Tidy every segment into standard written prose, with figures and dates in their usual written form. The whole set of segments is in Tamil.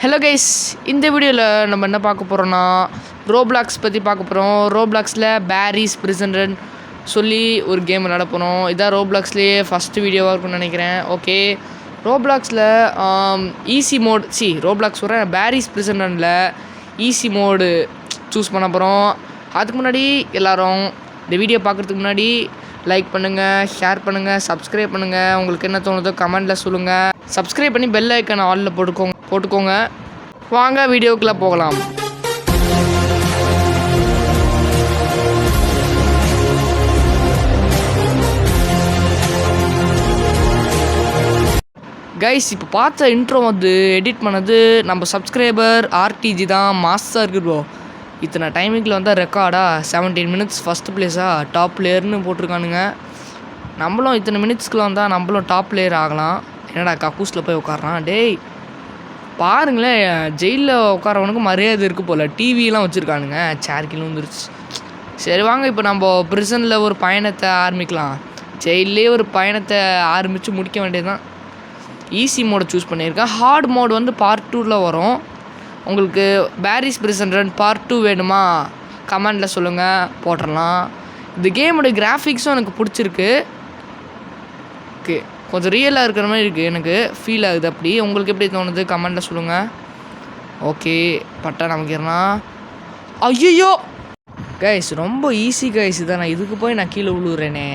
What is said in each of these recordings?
ஹலோ கைஸ், இந்த வீடியோவில் நம்ம என்ன பார்க்க போகிறோன்னா ரோப்ளாக்ஸ் பற்றி பார்க்க போகிறோம். ரோப்ளாக்ஸில் பேரிஸ் பிரிசன் சொல்லி ஒரு கேம் விளையாட போகிறோம். இதான் ரோப்ளாக்ஸ்லேயே ஃபஸ்ட்டு வீடியோவாக இருக்கும்னு நினைக்கிறேன். ஓகே, ரோப்ளாக்ஸில் ஈஸி மோட் ரோப்ளாக்ஸ் வர பேரிஸ் பிரிசனில் ஈஸி மோடு சூஸ் பண்ண போகிறோம். அதுக்கு முன்னாடி எல்லோரும் இந்த வீடியோ பார்க்குறதுக்கு முன்னாடி லைக் பண்ணுங்கள், ஷேர் பண்ணுங்கள், சப்ஸ்கிரைப் பண்ணுங்கள். உங்களுக்கு என்ன தோணுதோ கமெண்டில் சொல்லுங்கள். சப்ஸ்கிரைப் பண்ணி பெல் ஐக்கான ஆலில் போட்டுக்கோங்க. வாங்க வீடியோக்குள்ளே போகலாம். கைஸ், இப்போ பார்த்த இன்ட்ரோ எடிட் பண்ணது நம்ம சப்ஸ்கிரைபர் ஆர்டிஜி தான். மாஸ்டாக இருக்குது ப்ரோ. இத்தனை டைமிங்கில் வந்தால் ரெக்கார்டாக 17 மினிட்ஸ் ஃபஸ்ட் பிளேஸாக டாப் பிளேயர்னு போட்டிருக்கானுங்க. நம்மளும் இத்தனை மினிட்ஸ்க்குள்ள வந்தால் நம்மளும் டாப் பிளேயர் ஆகலாம். என்னடா கக்கூஸில் போய் உட்காரான்? டேய் பாருங்களேன், ஜெயிலில் உட்காரவனுக்கு மரியாதை இருக்குது போல். டிவிலாம் வச்சுருக்கானுங்க, சேர் கீழே வந்துருச்சு. சரி வாங்க, இப்போ நம்ம ப்ரிசனில் ஒரு பயணத்தை ஆரம்பிக்கலாம். ஜெயிலே ஒரு பயணத்தை ஆரம்பித்து முடிக்க வேண்டியது தான். ஈஸி மோடை சூஸ் பண்ணியிருக்கேன். ஹார்ட் மோடு பார்ட் 2ல் வரும். உங்களுக்கு பேரிஸ் பிரிசன் பார்ட் 2 வேணுமா கமெண்டில் சொல்லுங்கள், போட்டுடலாம். இந்த கேமோட கிராஃபிக்ஸும் எனக்கு பிடிச்சிருக்கு. ஓகே, கொஞ்சம் ரியலாக இருக்கிற மாதிரி இருக்குது, எனக்கு ஃபீல் ஆகுது. அப்படி உங்களுக்கு எப்படி தோணுது கமெண்டில் சொல்லுங்கள். ஓகே, பட்டா நமக்குறனா. ஐயோ கைஸ், ரொம்ப ஈஸி கைஸ் இதான். நான் இதுக்கு போய் நான் கீழே விழுவுறேனே.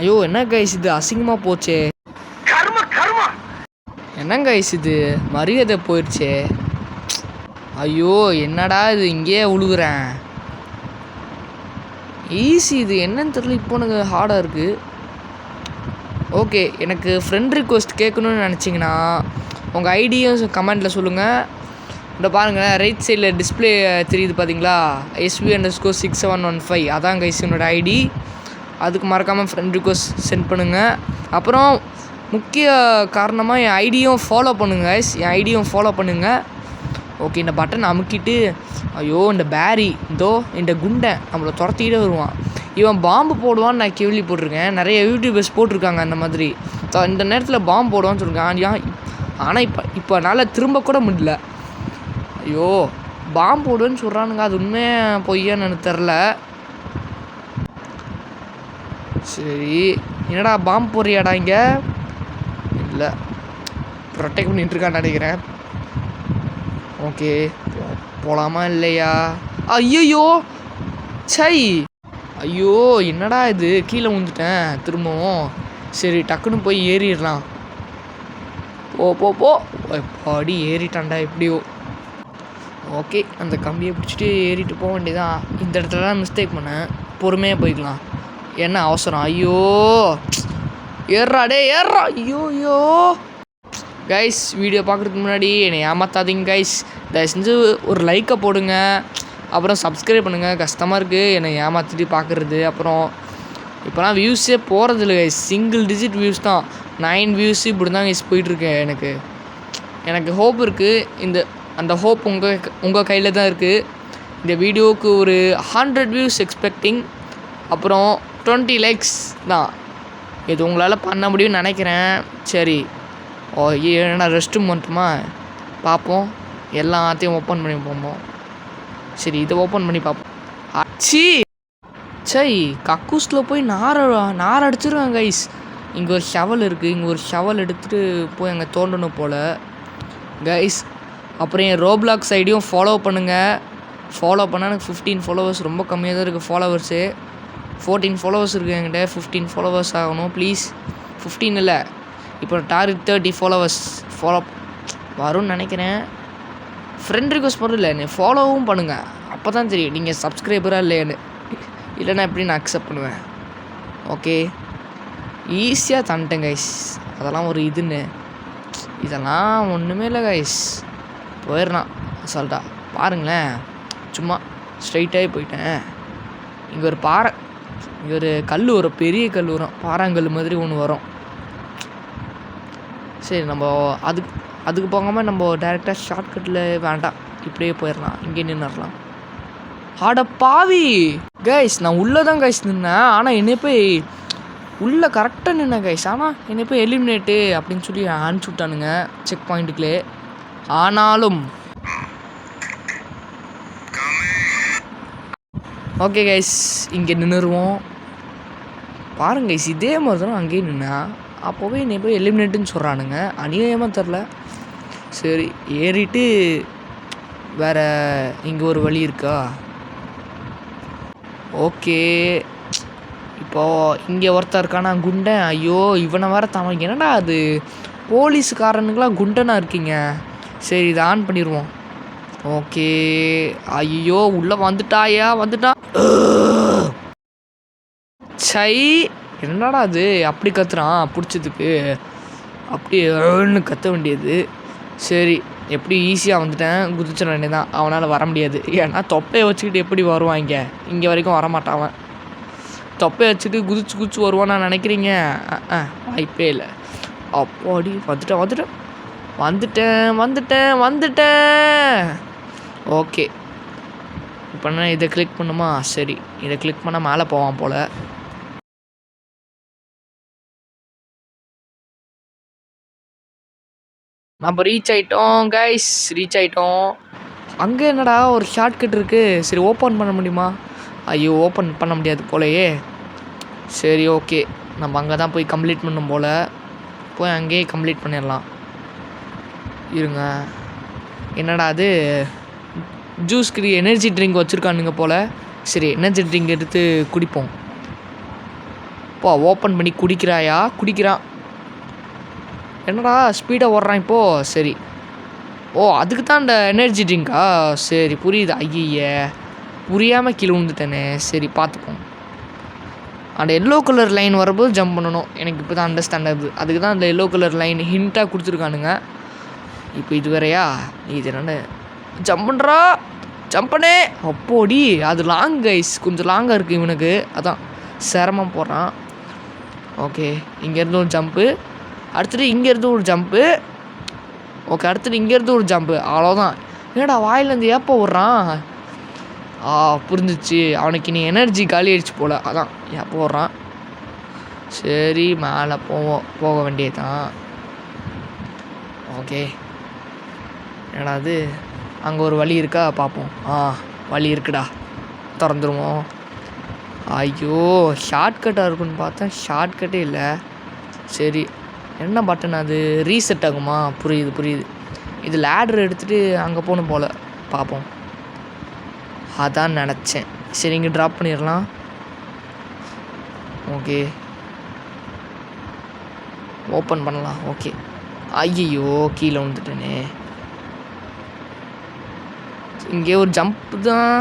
ஐயோ, என்ன கைஸ் இது அசிங்கமாக போச்சே. என்ன கைஸ் இது மரியாதை போயிடுச்சே. ஐயோ என்னடா இது, இங்கேயே விழுகுறேன். ஈஸி இது என்னன்னு தெரியல, இப்போ எனக்கு ஹார்டாக இருக்குது. ஓகே, எனக்கு ஃப்ரெண்ட் ரிக்வெஸ்ட் கேட்கணுன்னு நினச்சிங்கன்னா உங்கள் ஐடியும் கமெண்டில் சொல்லுங்கள். இந்த பாருங்கள், ரைட் சைடில் டிஸ்பிளே தெரியுது பார்த்தீங்களா, SV_6715 அதான் கைஸ் என்னோட ஐடி. அதுக்கு மறக்காமல் ஃப்ரெண்ட் ரிக்வெஸ்ட் சென்ட் பண்ணுங்கள். அப்புறம் முக்கிய காரணமாக என் ஐடியும் ஃபாலோ பண்ணுங்கள் கைஸ், என் ஐடியும் ஃபாலோ பண்ணுங்கள். ஓகே, இந்த பட்டன் அமுக்கிட்டு, ஐயோ இந்த பேரி இந்த குண்டை நம்மளை துரத்திக்கிட்டே வருவான். இவன் பாம்பு போடுவான்னு நான் கேள்விப்பட்டிருக்கேன். நிறைய யூடியூபர்ஸ் போட்டிருக்காங்க அந்த மாதிரி. இந்த நேரத்தில் பாம்பு போடுவான்னு சொல்லியிருக்கேன். ஆனால் இப்போ என்னால் திரும்ப கூட முடியல. ஐயோ பாம்பு போடுவேன்னு சொல்கிறானுங்க, அது உண்மையாக பொய்யான்னு எனக்கு தெரில. சரி, என்னடா பாம்பு போடுறியாடா இங்கே? இல்லை, ப்ரொடெக்ட் பண்ணிட்டுருக்கான்னு நினைக்கிறேன். ஓகே, போகலாமா இல்லையா? ஐயோ சை, ஐயோ என்னடா இது, கீழே விழுந்துட்டேன் திரும்பவும். சரி டக்குன்னு போய் ஏறிடலாம். போ பாடி ஏறிட்டான்டா எப்படியோ. ஓகே, அந்த கம்பியை பிடிச்சிட்டு ஏறிட்டு போக வேண்டியதான். இந்த இடத்துல தான் மிஸ்டேக் பண்ணேன், பொறுமையாக போய்க்கலாம். என்ன அவசரம்? ஐயோ ஏறா ஏறா. ஐயோ கைஸ், வீடியோ பார்க்குறதுக்கு முன்னாடி என்னை ஏமாத்தாதீங்க கைஸ். தயவு செஞ்சு ஒரு லைக்கை போடுங்க, அப்புறம் சப்ஸ்கிரைப் பண்ணுங்கள். கஷ்டமாக இருக்குது என்னை ஏமாற்றிட்டு பார்க்குறது. அப்புறம் இப்போலாம் வியூஸே போகிறதில்ல கைஸ், சிங்கிள் டிஜிட் வியூஸ் தான். 9 வியூஸ் இப்படி தான் கைஸ் போயிட்டுருக்கேன். எனக்கு ஹோப் இருக்குது. அந்த ஹோப் உங்கள் கையில் தான் இருக்குது. இந்த வீடியோவுக்கு ஒரு 100 வியூஸ் எக்ஸ்பெக்டிங், அப்புறம் 20 லைக்ஸ் தான். இது உங்களால் பண்ண முடியும்னு நினைக்கிறேன். சரி, ஏன்னா ரெஸ்ட் ரூம் மட்டுமா பார்ப்போம். எல்லாத்தையும் ஓப்பன் பண்ணி போவோம். சரி, இதை ஓப்பன் பண்ணி பார்ப்போம். சை கக்கூஸில் போய் நார் அடிச்சிருவேன் கைஸ். இங்கே ஒரு ஷவல் இருக்குது, இங்கே ஒரு ஷவல் எடுத்துகிட்டு போய் அங்கே தோண்டணும் போல் கைஸ். அப்புறம் என் ரோப்ளாக்ஸ் ஐடியும் ஃபாலோ பண்ணுங்கள். ஃபாலோ பண்ணால் எனக்கு 15 ஃபாலோவர்ஸ், ரொம்ப கம்மியாக தான் இருக்குது ஃபாலோவர்ஸு. 14 ஃபாலோவர்ஸ் இருக்குது என்கிட்ட. 15 ஃபாலோவர்ஸ் ஆகணும் ப்ளீஸ். 15 இல்லை, இப்போ டார்கெட் 30 ஃபாலோவர்ஸ் ஃபாலோ வரும்னு நினைக்கிறேன். ஃப்ரெண்ட் ரிக்வெஸ்ட் மட்டும் இல்லை, என்னை ஃபாலோவும் பண்ணுங்கள். அப்போ தான் தெரியும் நீங்கள் சப்ஸ்கிரைபராக இல்லையான்னு. இல்லைன்னா எப்படி நான் அக்செப்ட் பண்ணுவேன். ஓகே, ஈஸியாக தந்துட்டேன் கைஸ். அதெல்லாம் ஒரு இதெல்லாம் ஒன்றுமே இல்லை கைஸ், போயிடலாம் அசால்ட்டாக. பாருங்களேன், சும்மா ஸ்ட்ரைட்டாகி போயிட்டேன். இங்கே ஒரு பாறை, இங்கே ஒரு கல் வரும், பெரிய கல் வரும், பாறாங்கல் மாதிரி ஒன்று வரும். சரி, நம்ம அதுக்கு போகாமல் நம்ம டேரெக்டாக ஷார்ட்கட்டில் வேண்டாம், இப்படியே போயிடலாம். இங்கே நின்றுடலாம். ஆட பாவி கைஸ், நான் உள்ளே தான் கைஸ் நின்னேன். ஆனால் என்னை போய் உள்ளே கரெக்டாக நின்ன கைஸ். ஆனால் என்னை போய் எலிமினேட்டு அப்படின்னு சொல்லி அனுப்பிச்சி விட்டானுங்க செக் பாயிண்ட்டுக்குள்ளே. ஆனாலும் ஓகே கைஸ், இங்கே நின்றுருவோம். பாருங்க கைஸ், இதே மாதிரி தான் அங்கேயே நின்னா. அப்போவே என்னை போய் எலிமினேட்டுன்னு சொல்கிறானுங்க. அநியாயமாக தெரில. சரி ஏறிட்டு வேறு இங்கே ஒரு வழி இருக்கா? ஓகே, இப்போது இங்கே ஒருத்தர் இருக்கானா குண்டன். ஐயோ இவனை வேறு தவங்க. என்னடா அது போலீஸுக்காரனுங்களாம் குண்டனாக இருக்கீங்க. சரி இதை ஆன் பண்ணிடுவோம். ஓகே. ஐயோ உள்ளே வந்துட்டான். சை, என்னடா அது அப்படி கத்துறான் பிடிச்சதுக்கு. அப்படியே கத்த வேண்டியது. சரி எப்படி ஈஸியாக வந்துட்டேன், குதிச்சிட வேண்டியதான். அவனால் வர முடியாது. ஏன்னா தொப்பையை வச்சுக்கிட்டு எப்படி வருவான் இங்கே வரைக்கும் வரமாட்டான் அவன். தொப்பையை வச்சுட்டு குதிச்சு வருவான்னு நான் நினைக்கிறீங்க? வாய்ப்பே இல்லை. அப்பாடி வந்துட்டேன். ஓகே, இப்போ நான் இதை கிளிக் பண்ணுமா? சரி, இதை கிளிக் பண்ணால் மேலே போவான் போல். நம்ம ரீச் ஆகிட்டோம். அங்கே என்னடா ஒரு ஷார்ட்கட் இருக்குது. சரி ஓப்பன் பண்ண முடியுமா? ஐயோ ஓப்பன் பண்ண முடியாது போலையே. சரி ஓகே, நம்ம அங்கே தான் போய் கம்ப்ளீட் பண்ணும் போல். போய் அங்கேயே கம்ப்ளீட் பண்ணிடலாம். இருங்க, என்னடா அது ஜூஸ்க்கு எனர்ஜி ட்ரிங்க் வச்சுருக்கானுங்க போல். சரி எனர்ஜி ட்ரிங்க் எடுத்து குடிப்போம். ஓப்பன் பண்ணி குடிக்கிறான். என்னடா ஸ்பீடாக ஓடுறான் இப்போது. சரி, அதுக்கு தான் இந்த எனர்ஜி ட்ரிங்க்கா? சரி புரியுது. ஐயே புரியாமல் கீழே விழுந்துட்டேனே. சரி பார்த்துப்போம். அந்த எல்லோ கலர் லைன் வரும்போது ஜம்ப் பண்ணணும். எனக்கு இப்போ தான் அண்டர்ஸ்டாண்ட் ஆகுது. அதுக்கு தான் அந்த எல்லோ கலர் லைன் ஹிண்ட்டாக கொடுத்துருக்கானுங்க. இப்போ இது வேறையா? இது என்னென்ன ஜம்ப் பண்ணே. அப்போடி அது லாங் கைஸ், கொஞ்சம் லாங்காக இருக்குது இவனுக்கு. அதான் சிரமம் போடுறான். ஓகே, இங்கேருந்து ஒரு ஜம்ப்பு. அடுத்தது இங்கேருந்து ஒரு ஜம்ப்பு. ஓகே, அடுத்தது இங்கேருந்து ஒரு ஜம்ப்பு. அவ்வளோதான். என்னடா வாயிலேருந்து ஏப்போ விட்றான்? புரிஞ்சிச்சு, அவனுக்கு நீ எனர்ஜி காலி ஆயிடுச்சு போல். அதான் ஏப்போ விட்றான். சரி மேலே போக வேண்டியது தான். ஓகே, என்னடா அது அங்கே ஒரு வழி இருக்கா பார்ப்போம். வழி இருக்குடா, திறந்துருவோம். ஐயோ ஷார்ட்கட்டாக இருக்குன்னு பார்த்தேன், ஷார்ட்கட்டே இல்லை. சரி என்ன பட்டன் அது? ரீசெட் ஆகுமா? புரியுது. இது லேடர் எடுத்துகிட்டு அங்கே போகணும் போல். பார்ப்போம். அதான் நினச்சேன். சரி இங்கே ட்ராப் பண்ணிடலாம். ஓகே, ஓப்பன் பண்ணலாம். ஓகே. ஐயோ கீழே வந்துட்டேனே. இங்கே ஒரு ஜம்ப்பு தான்.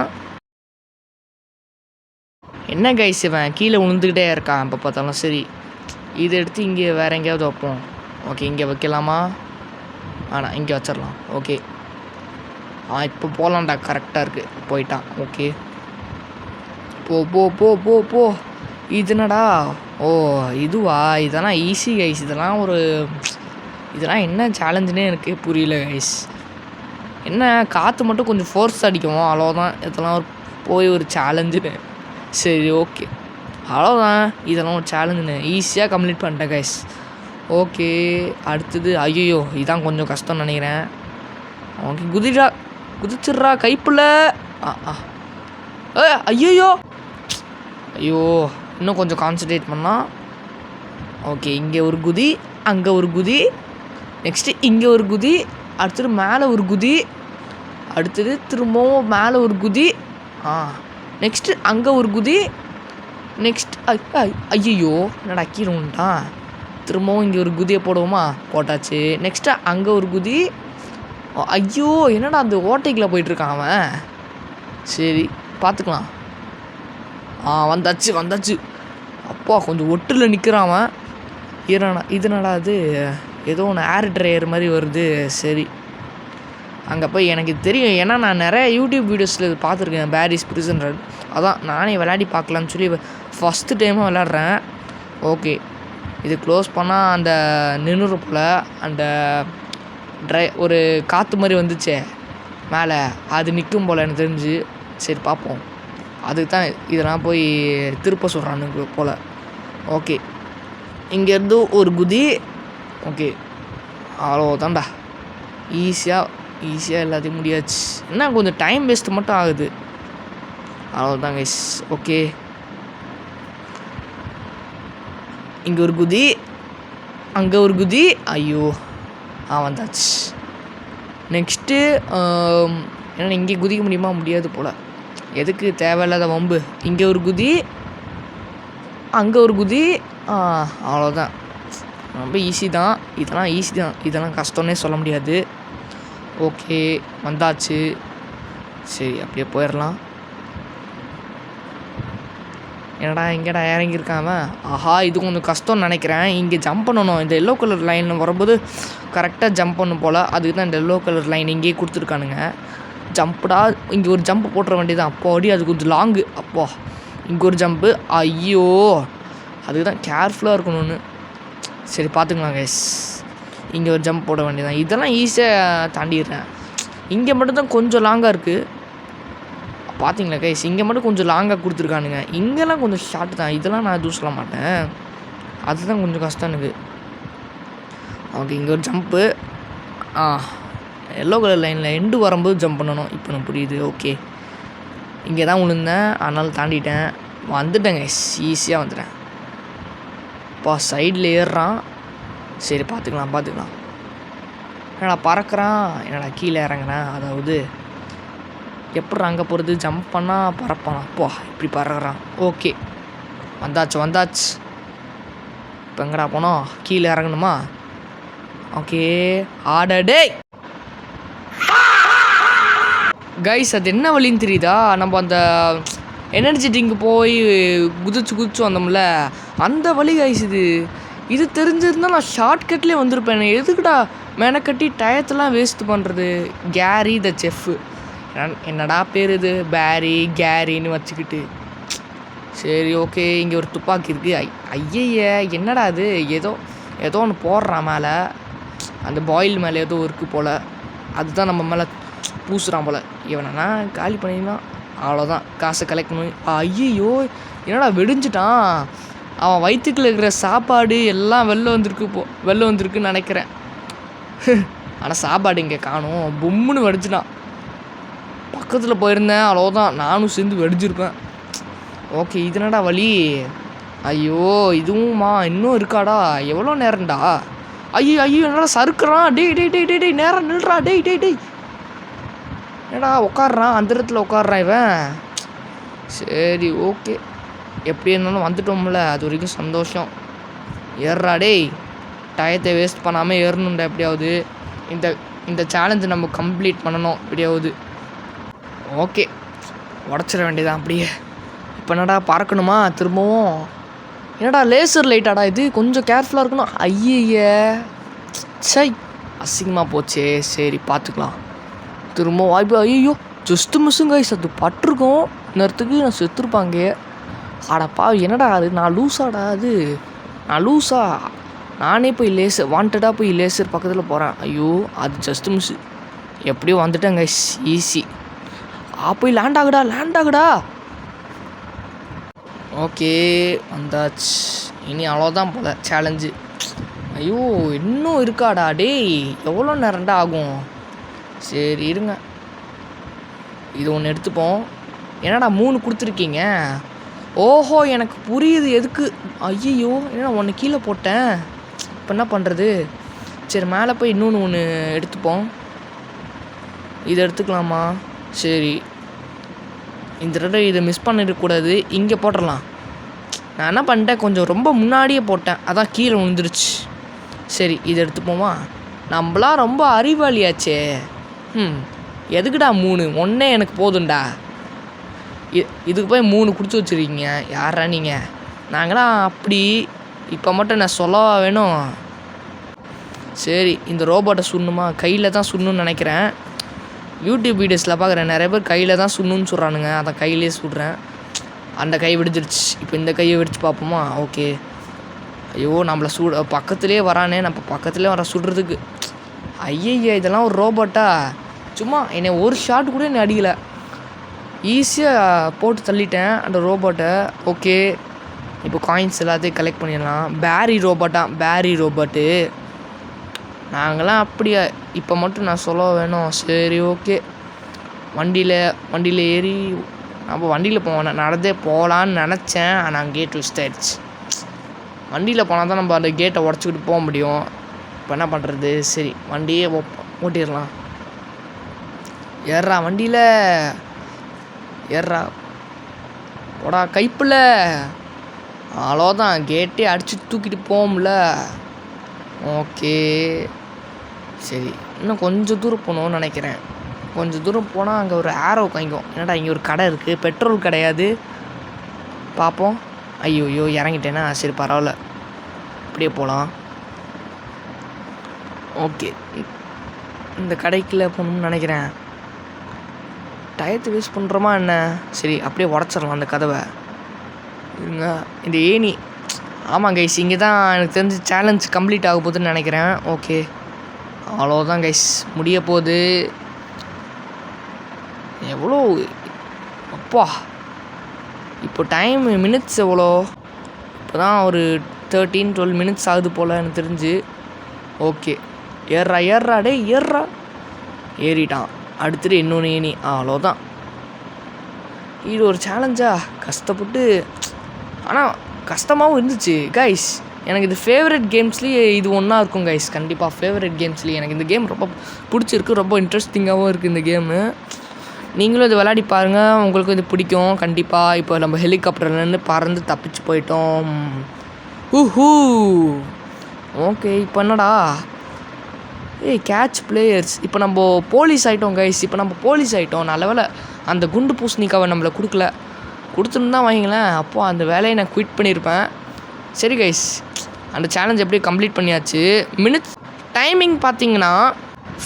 என்ன கைஸ் இவன் கீழே விழுந்துக்கிட்டே இருக்கான் இப்போ பார்த்தாலும். சரி இதை எடுத்து இங்கே வேறு எங்கேயாவது வைப்போம். ஓகே, இங்கே வைக்கலாமா? ஆனால் இங்கே வச்சிடலாம். ஓகே, இப்போ போகலான்டா. கரெக்டாக இருக்குது, போயிட்டான். ஓகே, போ. இது என்னடா? இதுவா? இதெல்லாம் ஈஸி கைஸ். இதெல்லாம் என்ன சேலஞ்சுனே எனக்கு புரியல கைஸ். என்ன காற்று மட்டும் கொஞ்சம் ஃபோர்ஸ் அடிக்கும், அவ்வளோதான். இதெல்லாம் போய் ஒரு சேலஞ்சுன்னு. சரி ஓகே, அவ்வளோதான். இதெல்லாம் ஒரு சேலஞ்சுன்னு ஈஸியாக கம்ப்ளீட் பண்ணிட்டேன் கைஸ். ஓகே, அடுத்தது ஐயோ இதான் கொஞ்சம் கஷ்டம்னு நினைக்கிறேன். ஓகே, குதிச்சிட்றா கைப்புள்ள. ஐயோ இன்னும் கொஞ்சம் கான்சன்ட்ரேட் பண்ணால். ஓகே, இங்கே ஒரு குதி, அங்கே ஒரு குதி, நெக்ஸ்ட்டு இங்கே ஒரு குதி, அடுத்தது மேலே ஒரு குதி, அடுத்தது திரும்பவும் மேலே ஒரு குதி, நெக்ஸ்ட்டு அங்கே ஒரு குதி, நெக்ஸ்ட் ஐயோ என்னடா கீழே உண்டான். திரும்பவும் இங்கே ஒரு குதியை போடுவோமா? போட்டாச்சு. நெக்ஸ்ட்டு அங்கே ஒரு குதி. ஐயோ என்னடா அந்த ஓட்டைக்குள்ளே போயிட்டுருக்கான் அவன். சரி பார்த்துக்கலாம். வந்தாச்சு. அப்பா கொஞ்சம் ஒட்டில் நிற்கிறான் அவன். இதனடா அது ஏதோ ஒன்று ஏர் ட்ரையர் மாதிரி வருது. சரி அங்கே போய் எனக்கு தெரியும், ஏன்னா நான் நிறைய யூடியூப் வீடியோஸில் இது பார்த்துருக்கேன். Paris prison red. அதான் நானே விளையாடி பார்க்கலான்னு சொல்லி ஃபஸ்ட்டு டைமாக விளையாடுறேன். ஓகே, இது க்ளோஸ் பண்ணால் அந்த நின்றுரு போல் அந்த ஒரு காற்று மாதிரி வந்துச்சே மேலே, அது நிற்கும் போல் எனக்கு தெரிஞ்சு. சரி பார்ப்போம். அதுக்கு தான் இதெல்லாம் போய் திருப்ப சொல்கிறானுங்க போல். ஓகே, இங்கேருந்து ஒரு குதி. ஓகே, அவ்வளோதான்டா. ஈஸியாக எல்லாத்தையும் முடியாச்சு. என்ன கொஞ்சம் டைம் வேஸ்ட்டு மட்டும் ஆகுது, அவ்வளோதான் கைஸ். ஓகே, இங்கே ஒரு குதி, அங்கே ஒரு குதி. ஐயோ, வந்தாச்சு. நெக்ஸ்ட்டு ஏன்னா இங்கே குதிக்க முடியுமா? முடியாது போல். எதுக்கு தேவையில்லாத வம்பு. இங்கே ஒரு குதி, அங்கே ஒரு குதி. அவ்வளோதான். ரொம்ப ஈஸி தான். இதெல்லாம் ஈஸி தான், இதெல்லாம் கஷ்டம்னே சொல்ல முடியாது. ஓகே, வந்தாச்சு. சரி, அப்படியே போயிடலாம். என்னடா எங்கேடா இறங்கியிருக்காம? ஆஹா, இது கொஞ்சம் கஷ்டம்னு நினைக்கிறேன். இங்கே ஜம்ப் பண்ணணும். இந்த எல்லோ கலர் லைன் வரும்போது கரெக்டாக ஜம்ப் பண்ணும் போல். அதுக்கு தான் இந்த எல்லோ கலர் லைன் இங்கேயே கொடுத்துருக்கானுங்க. ஜம்ப்டா, இங்கே ஒரு ஜம்ப் போட்டுற வேண்டியதான். அப்போ அடி, அது கொஞ்சம் லாங்கு. அப்போ இங்கே ஒரு ஜம்ப்பு. ஐயோ, அதுக்கு தான் கேர்ஃபுல்லாக இருக்கணும்னு. சரி, பார்த்துக்கலாம் கைஸ். இங்கே ஒரு ஜம்ப் போட வேண்டியதான். இதெல்லாம் ஈஸியாக தாண்டிடுறேன். இங்கே மட்டும்தான் கொஞ்சம் லாங்காக இருக்குது. பார்த்தீங்களா கைஸ், இங்கே மட்டும் கொஞ்சம் லாங்காக கொடுத்துருக்கானுங்க. இங்கெல்லாம் கொஞ்சம் ஷார்ட் தான். இதெல்லாம் நான் எதுவும் சொல்ல மாட்டேன். அதுதான் கொஞ்சம் கஷ்டம் எனக்கு. ஓகே, இங்கே ஒரு ஜம்ப்பு. எல்லோ கலர் லைனில் எண்டு வரும்போது ஜம்ப் பண்ணணும். இப்போ எனக்கு புரியுது. ஓகே, இங்கே தான் விழுந்தேன், அதனால் தாண்டிட்டேன். வந்துட்டேன் கைஸ், ஈஸியாக வந்துட்டேன். இப்போ சைடில் ஏறுறான். சரி, பார்த்துக்கலாம். என்னடா பறக்கிறான், என்னடா கீழே இறங்குறேன். அதாவது எப்படி அங்கே போகிறது? ஜம்ப் பண்ணால் பறப்பான். அப்போ இப்படி பறக்கிறான். ஓகே, வந்தாச்சு. இப்போ எங்கடா போனோம்? கீழே இறங்கணுமா? ஓகே, ஆடடே கைஸ், அது என்ன வழின்னு தெரியுதா? நம்ம அந்த எனர்ஜி ட்ரிங்க் போய் குதிச்சு வந்தோம்ல, அந்த வழி கைஸ். இது தெரிஞ்சிருந்தால் நான் ஷார்ட்கட்லேயே வந்திருப்பேன். எதுக்குடா மெனக்கட்டி டயத்தெல்லாம் வேஸ்ட் பண்ணுறது? கேரி த செஃப்பு, என்னடா பேர் இது? கேரின்னு வச்சுக்கிட்டு. சரி, ஓகே, இங்கே ஒரு துப்பாக்கி இருக்குது. ஐயய்ய, என்னடா அது? ஏதோ ஒன்று போடுறான் மேலே. அந்த பாயில் மேலே ஏதோ இருக்குது போல். அதுதான் நம்ம மேலே பூசுகிறான் போல். இவனா காலி பண்ணிடலாம். அவ்வளோதான், காசை கலெக்ட் பண்ணி. ஐயோ, என்னடா வெடிஞ்சிட்டான். அவன் வயிற்றுக்குள்ள இருக்கிற சாப்பாடு எல்லாம் வெளில வந்திருக்குன்னு நினைக்கிறேன். ஆனால் சாப்பாடு இங்கே காணும். பொம்முன்னு வெடிச்சிட்டான். பக்கத்தில் போயிருந்தேன், அவ்வளோதான், நானும் சேர்ந்து வெடிச்சிருப்பேன். ஓகே, இது என்னடா வழி? ஐயோ, இதுவும்மா இன்னும் இருக்காடா? எவ்வளோ நேரம்டா? ஐயோ, என்னடா சறுக்குறான்? டேய் நேரம் நில்றா. டேய் என்னடா உட்காடுறான்? அந்த இடத்துல உட்காடுறான் இவன். சரி, ஓகே, எப்படி இருந்தாலும் வந்துட்டோம்ல, அது வரைக்கும் சந்தோஷம். ஏறுறா டேய், டயத்தை வேஸ்ட் பண்ணாமல் ஏறணும்டா எப்படியாவது. இந்த சேலஞ்சு நம்ம கம்ப்ளீட் பண்ணணும் எப்படியாவது. ஓகே, உடச்சிட வேண்டியதான் அப்படியே. இப்போ என்னடா பறக்கணுமா திரும்பவும்? என்னடா லேசர் லைட்டாடா இது? கொஞ்சம் கேர்ஃபுல்லாக இருக்கணும். ஐய, சை, அசிங்கமாக போச்சே. சரி, பார்த்துக்கலாம். திரும்ப வாய்ப்பு. ஐயோ, ஜஸ்ட்டு மிஸ்ஸுங்க கைஸ். அது பட்டிருக்கோம், நேரத்துக்கு நான் செத்துருப்பாங்க. ஆடாப்பா, என்னடா அது? நான் லூஸாடா? நான் லூஸா? நானே போய் வாண்டடாக போய் லேசர் பக்கத்தில் போகிறேன். ஐயோ, அது ஜஸ்ட்டு மிஸ்ஸு. எப்படியோ வந்துட்டேன் கைஸ், ஈஸி. போய் லேண்ட் ஆகுடா. ஓகே, வந்தாச்சு. இனி அவ்வளோதான் போல் சேலஞ்சு. ஐயோ, இன்னும் இருக்காடா? டேய், எவ்வளோ நேரம்டா ஆகும்? சரி, இருங்க, இது ஒன்று எடுத்துப்போம். என்னடா 3 கொடுத்துருக்கீங்க? ஓஹோ, எனக்கு புரியுது எதுக்கு. ஐயோ, ஏன்னா ஒன்று கீழே போட்டேன். இப்போ என்ன பண்ணுறது? சரி, மேலே போய் ஒன்று எடுத்துப்போம். இதை எடுத்துக்கலாமா? சரி, இந்த தடவை இதை மிஸ் பண்ணிடக்கூடாது. இங்கே போட்டுடலாம். நான் என்ன பண்ணிட்டேன், கொஞ்சம் ரொம்ப முன்னாடியே போட்டேன், அதான் கீழே விழுந்துருச்சு. சரி, இதை எடுத்துப்போமா? நம்மளாம் ரொம்ப அறிவாளியாச்சே. எதுக்குடா 3? ஒன்றே எனக்கு போதும்டா. இதுக்கு போய் 3 கொடுத்து வச்சுருக்கீங்க. யாரா நீங்கள்? நாங்களாம் அப்படி இப்போ மட்டும் நான் சொல்லவா வேணும்? சரி, இந்த ரோபோட்டை சுடணுமா? கையில் தான் சுடணும்னு நினைக்கிறேன். யூடியூப் வீடியோஸில் பார்க்குறேன், நிறைய பேர் கையில் தான் சுடணும்னு சொல்கிறானுங்க. அதான் கையிலே சுடுறேன். அந்த கை வெடிச்சிருச்சு. இப்போ இந்த கையை வெடிச்சு பார்ப்போமா? ஓகே. ஐயோ, நம்மளை பக்கத்துலேயே வரானே. நம்ம பக்கத்துலேயே வர சுடுறதுக்கு. ஐயய்யா, இதெல்லாம் ஒரு ரோபோட்டா? சும்மா என்னை ஒரு ஷாட் கூட என்னை அடிக்கலை. ஈஸியாக போட்டு தள்ளிட்டேன் அந்த ரோபோட்டை. ஓகே, இப்போ காயின்ஸ் எல்லாத்தையும் கலெக்ட் பண்ணிடலாம். பேரி ரோபோட்டு. நாங்களாம் அப்படியா? இப்போ மட்டும் நான் சொல்ல வேணும். சரி ஓகே. வண்டியில் ஏறி நம்ம வண்டியில் போவேன். நடந்தே போகலான்னு நினச்சேன். ஆனால் கேட் ட்விஸ்ட் ஆகிடுச்சு. வண்டியில் போனால் தான் நம்ம அந்த கேட்டை உடச்சிக்கிட்டு போக முடியும். இப்போ என்ன பண்ணுறது? சரி வண்டியே ஓட்டிடலாம். ஏறா வண்டியில் ஏறா போடா கைப்பில். அவ்வளோதான், கேட்டே அடித்து தூக்கிட்டு போகும்ல. ஓகே சரி, இன்னும் கொஞ்சம் தூரம் போகணுன்னு நினைக்கிறேன். கொஞ்சம் தூரம் போனால் அங்கே ஒரு ஆரோ காய்க்கும். என்னடா இங்கே ஒரு கடை இருக்குது, பெட்ரோல் கிடையாது. பார்ப்போம். ஐயோ இறங்கிட்டேன்னா சரி பரவாயில்ல, அப்படியே போகலாம். ஓகே, இந்த கடைக்குள்ளே போகணும்னு நினைக்கிறேன். டயத்தை வேஸ்ட் பண்ணுறோமா என்ன? சரி அப்படியே உடச்சிடலாம் அந்த கதவை. இருங்க, இந்த ஏணி. ஆமாம் கைஸ், இங்கே தான் எனக்கு தெரிஞ்சு சேலஞ்ச் கம்ப்ளீட் ஆக போகுதுன்னு நினைக்கிறேன். ஓகே அவ்வளோதான் கைஸ், முடிய போகுது. எவ்வளோ அப்பா, இப்போ டைம் மினிட்ஸ் எவ்வளோ? இப்போ தான் ஒரு 13-12 மினிட்ஸ் ஆகுது போல் எனக்கு தெரிஞ்சு. ஓகே ஏறா டே ஏறா. ஏறிட்டான். அடுத்துட்டு இன்னொன்று ஏணி. அவ்வளோதான். இது ஒரு சேலஞ்சா? கஷ்டப்பட்டு, ஆனால் கஷ்டமாகவும் இருந்துச்சு கைஸ். எனக்கு இது ஃபேவரட் கேம்ஸ்லேயே இது ஒன்றா இருக்கும் கைஸ். கண்டிப்பாக ஃபேவரட் கேம்ஸ்லேயே எனக்கு இந்த கேம் ரொம்ப பிடிச்சிருக்கு. ரொம்ப இன்ட்ரெஸ்டிங்காகவும் இருக்குது இந்த கேமு. நீங்களும் இது விளையாடி பாருங்கள், உங்களுக்கும் இது பிடிக்கும் கண்டிப்பாக. இப்போ நம்ம ஹெலிகாப்டர்லேருந்து பறந்து தப்பிச்சு போயிட்டோம். ஓகே இப்போ என்னடா? Catch players. இப்போ நம்ம போலீஸ் ஆகிட்டோம் கைஸ். இப்போ நம்ம போலீஸ் ஆகிட்டோம். நல்ல வேலை அந்த குண்டு பூசணிக்காவை நம்மளை கொடுக்கல. கொடுத்துருந்தா வைங்களேன், அப்போது அந்த வேலையை நான் குவிட் பண்ணியிருப்பேன். சரி கைஸ், அந்த சேலஞ்ச் எப்படியும் கம்ப்ளீட் பண்ணியாச்சு. மினிட்ஸ் டைமிங் பார்த்தீங்கன்னா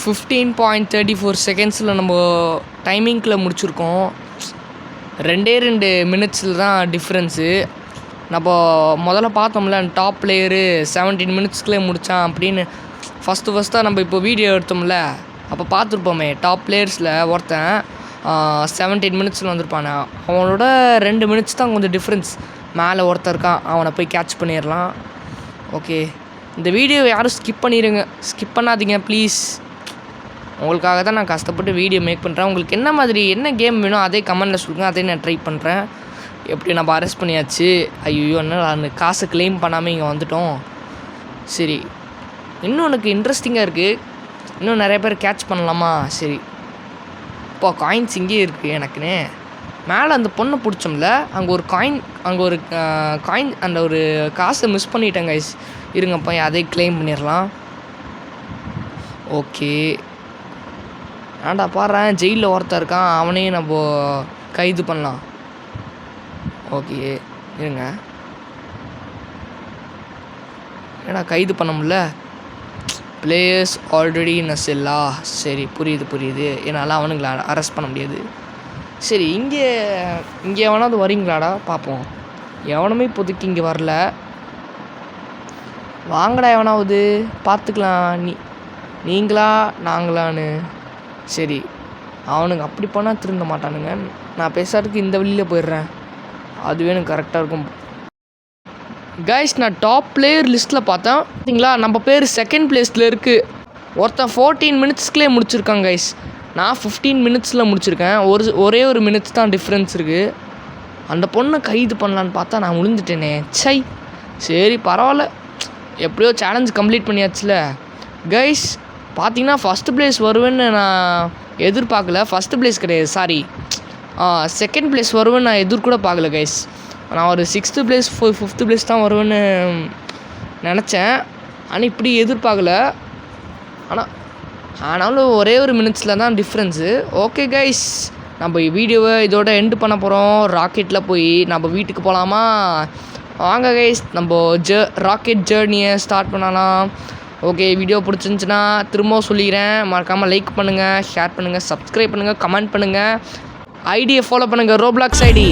15.34 செகண்ட்ஸில் நம்ம டைமிங்கில் முடிச்சிருக்கோம். 2 மினிட்ஸில் தான் டிஃப்ரென்ஸு. நம்ம முதல்ல பார்த்தோம்ல டாப் பிளேயரு 17 மினிட்ஸ்க்குள்ளே முடித்தான் அப்படின்னு. ஃபஸ்ட்டாக நம்ம இப்போ வீடியோ எடுத்தோம்ல, அப்போ பார்த்துருப்போமே டாப் பிளேயர்ஸில் ஒருத்தன் 17 மினிட்ஸில் வந்திருப்பானே. அவனோட 2 மினிட்ஸ் தான் கொஞ்சம் டிஃப்ரென்ஸ். மேலே ஒருத்தன் இருக்கான், அவனை போய் கேட்ச் பண்ணிடலாம். ஓகே, இந்த வீடியோ யாரும் ஸ்கிப் பண்ணாதீங்க ப்ளீஸ். உங்களுக்காக தான் நான் கஷ்டப்பட்டு வீடியோ மேக் பண்ணுறேன். உங்களுக்கு என்ன கேம் வேணும் அதே கமெண்டில் சொல்லுங்கள், அதே நான் ட்ரை பண்ணுறேன். எப்படி நம்ம அரெஸ்ட் பண்ணியாச்சு. ஐயோ என்ன அந்த காசை கிளைம் பண்ணாமல் இங்கே வந்துட்டோம். சரி, இன்னும் எனக்கு இன்ட்ரெஸ்டிங்காக இருக்குது. இன்னும் நிறைய பேர் கேட்ச் பண்ணலாமா? சரி, இப்போ காயின்ஸ் இங்கேயே இருக்குது எனக்குன்னு. மேலே அந்த பொண்ணை பிடிச்சோம்ல, அங்கே ஒரு காயின் அந்த ஒரு காசை மிஸ் பண்ணிட்டேன் கைஸ். இருங்கப்பா அதை கிளைம் பண்ணிடலாம். ஓகே, ஆண்டா பாடுறேன், ஜெயிலில் ஒருத்தர் இருக்கான், அவனையும் நம்ம கைது பண்ணலாம். ஓகே இருங்க, ஏன்னா கைது பண்ண முடியல. பிளேயர்ஸ் ஆல்ரெடி நெசல்லா. சரி புரியுது. என்னால் அவனுங்கள அரெஸ்ட் பண்ண முடியாது. சரி, இங்கே எவனாவது வரீங்களாடா பார்ப்போம். எவனுமே இப்போதைக்கு இங்கே வரல. வாங்கடா எவனாவது, பார்த்துக்கலாம். நீங்களா நாங்களான்னு. சரி, அவனுங்க அப்படி பண்ணால் திருந்த மாட்டானுங்க. நான் பேசுறதுக்கு இந்த வழியில் போயிடுறேன், அதுவே எனக்கு கரெக்டாக இருக்கும். கைஸ், நான் டாப் பிளேயர் லிஸ்ட்டில் பார்த்தேன் பார்த்தீங்களா, நம்ம பேர் செகண்ட் பிளேஸில் இருக்குது. ஒருத்தன் 14 மினிட்ஸ்க்குள்ளே முடிச்சிருக்கான் கைஸ். நான் 15 மினிட்ஸில் முடிச்சிருக்கேன். ஒரே ஒரு மினிட்ஸ் தான் டிஃப்ரென்ஸ் இருக்குது. அந்த பொண்ணை கைது பண்ணலான்னு பார்த்தா நான் விழுந்துட்டேனே. சை, சரி பரவாயில்ல, எப்படியோ சேலஞ்ச் கம்ப்ளீட் பண்ணியாச்சுல கைஸ். பார்த்தீங்கன்னா ஃபஸ்ட்டு பிளேஸ் வருவேன்னு நான் எதிர்பார்க்கல. ஃபஸ்ட்டு பிளேஸ் கிடையாது, சாரி, செகண்ட் பிளேஸ் வருவேன்னு நான் எதிர்கூட பார்க்கல கைஸ். நான் ஒரு 6th பிளேஸ் 5th பிளேஸ் தான் வருவேன்னு நினச்சேன். ஆனால் இப்படி எதிர்பார்க்கல. ஆனாலும் ஒரே ஒரு மினிட்ஸில் தான் டிஃப்ரென்ஸு. ஓகே கைஸ், நம்ம வீடியோவை இதோட எண்டு பண்ண போகிறோம். ராக்கெட்டில் போய் நம்ம வீட்டுக்கு போகலாமா? வாங்க கைஸ், நம்ம ராக்கெட் ஜேர்னியை ஸ்டார்ட் பண்ணலாம். ஓகே, வீடியோ பிடிச்சிருந்துச்சின்னா திரும்பவும் சொல்லிக்கிறேன், மறக்காமல் லைக் பண்ணுங்கள், ஷேர் பண்ணுங்கள், சப்ஸ்கிரைப் பண்ணுங்கள், கமெண்ட் பண்ணுங்கள், ஐடியை ஃபாலோ பண்ணுங்கள், ரோப்ளாக்ஸ் ஐடி.